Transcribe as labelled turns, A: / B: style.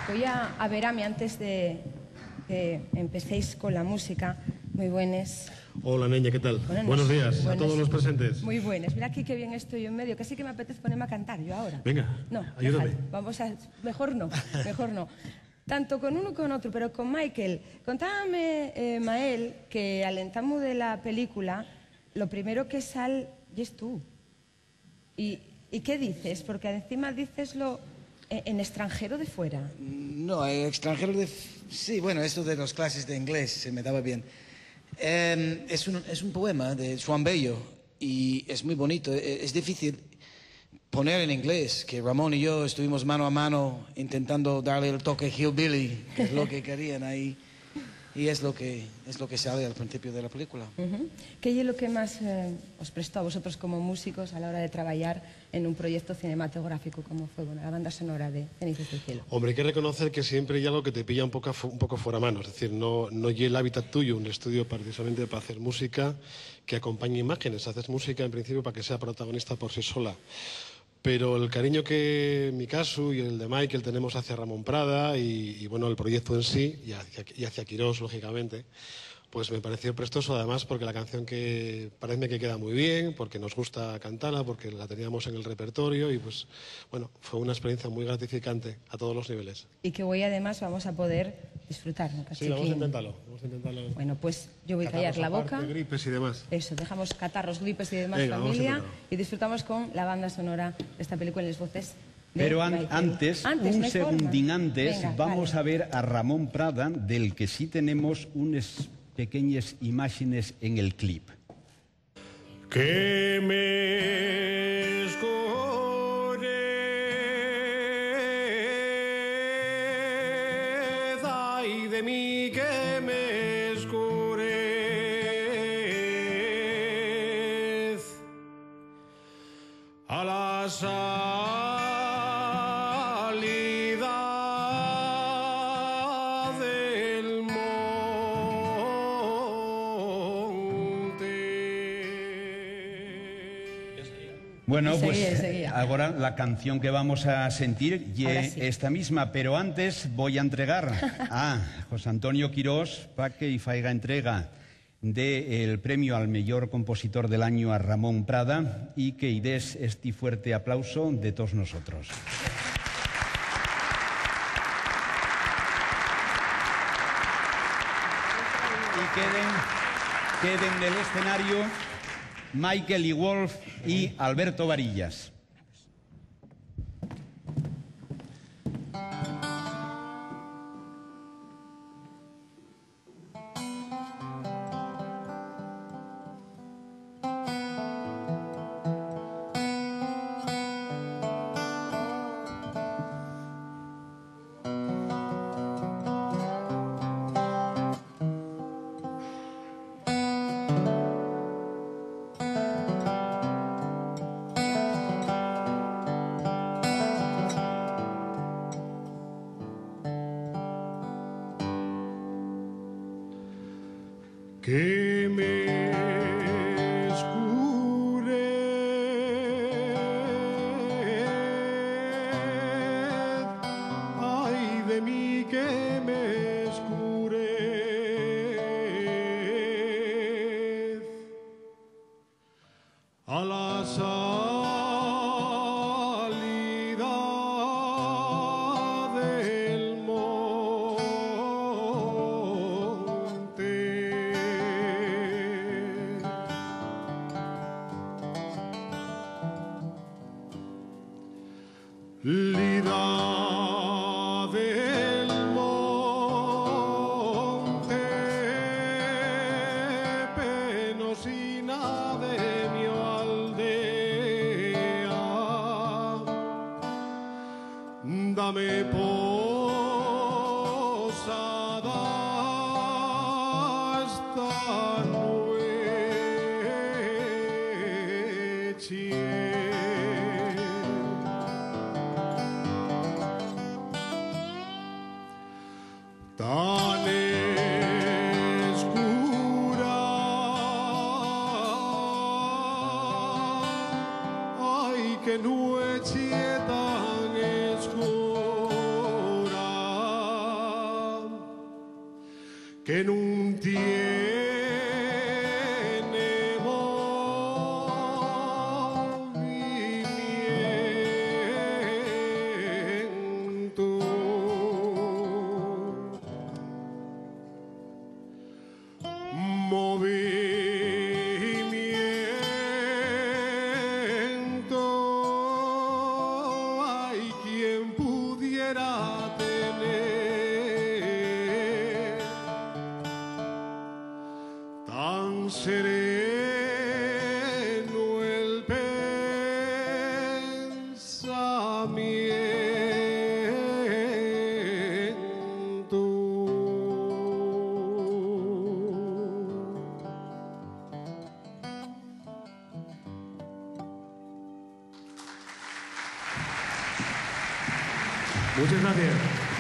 A: Voy a verame antes de que empecéis con la música. Muy buenas.
B: Hola, Niña, ¿qué tal? Buenos días a todos los presentes.
A: Muy buenas. Mira aquí qué bien estoy en medio. Casi que me apetece ponerme a cantar yo ahora.
B: Venga,
A: no,
B: ayúdame.
A: Déjalo. Vamos a... Mejor no, mejor no. Tanto con uno como con otro, pero con Michael. Contábame, Mael, que al entamo de la película, lo primero que sale es tú. ¿Y qué dices? Porque encima diceslo en extranjero de fuera.
C: No, extranjero de... Sí, bueno, esto de las clases de inglés se me daba bien. Es un poema de Juan Bello y es muy bonito. Es difícil poner en inglés, que Ramón y yo estuvimos mano a mano intentando darle el toque hillbilly, que es lo que querían ahí. Y es lo que sale al principio de la película.
A: ¿Qué es lo que más os prestó a vosotros como músicos a la hora de trabajar en un proyecto cinematográfico como fue la banda sonora de Cenizas del Cielo?
B: Hombre, hay que reconocer que siempre hay algo que te pilla un poco fuera mano. Es decir, no es el hábitat tuyo, un estudio precisamente para hacer música que acompañe imágenes. Haces música en principio para que sea protagonista por sí sola. Pero el cariño que en mi caso y el de Michael tenemos hacia Ramón Prada y bueno, el proyecto en sí y hacia Quirós, lógicamente, pues me pareció prestoso además porque la canción que parece que queda muy bien, porque nos gusta cantarla, porque la teníamos en el repertorio y pues bueno, fue una experiencia muy gratificante a todos los niveles.
A: Y que hoy además vamos a poder disfrutar, ¿no?
B: Sí, vamos a intentarlo.
A: Bueno, pues yo voy a callar la boca.
B: Gripes y demás.
A: Eso, dejamos catarros, gripes y demás,
B: venga,
A: familia, y disfrutamos con la banda sonora de esta película en las voces.
D: Pero antes, un segundín antes, venga, vamos a ver a Ramón Prada, del que sí tenemos unas pequeñas imágenes en el clip.
B: Que me escureza y de mí que me escurez a la
D: Bueno, pues ahora la canción que vamos a sentir y esta misma, pero antes voy a entregar a José Antonio Quirós para que faiga entrega del premio al mejor compositor del año a Ramón Prada y que des este fuerte aplauso de todos nosotros. Y queden en el escenario Michael y Wolf y Alberto Varillas.
B: que me escurez, ay de mí que me escurez, a la salida del lida del monte, penosina de mi aldea, dame posada esta noche. Tan escura, ay que noche tan escura, que no tiene
E: Muchas gracias.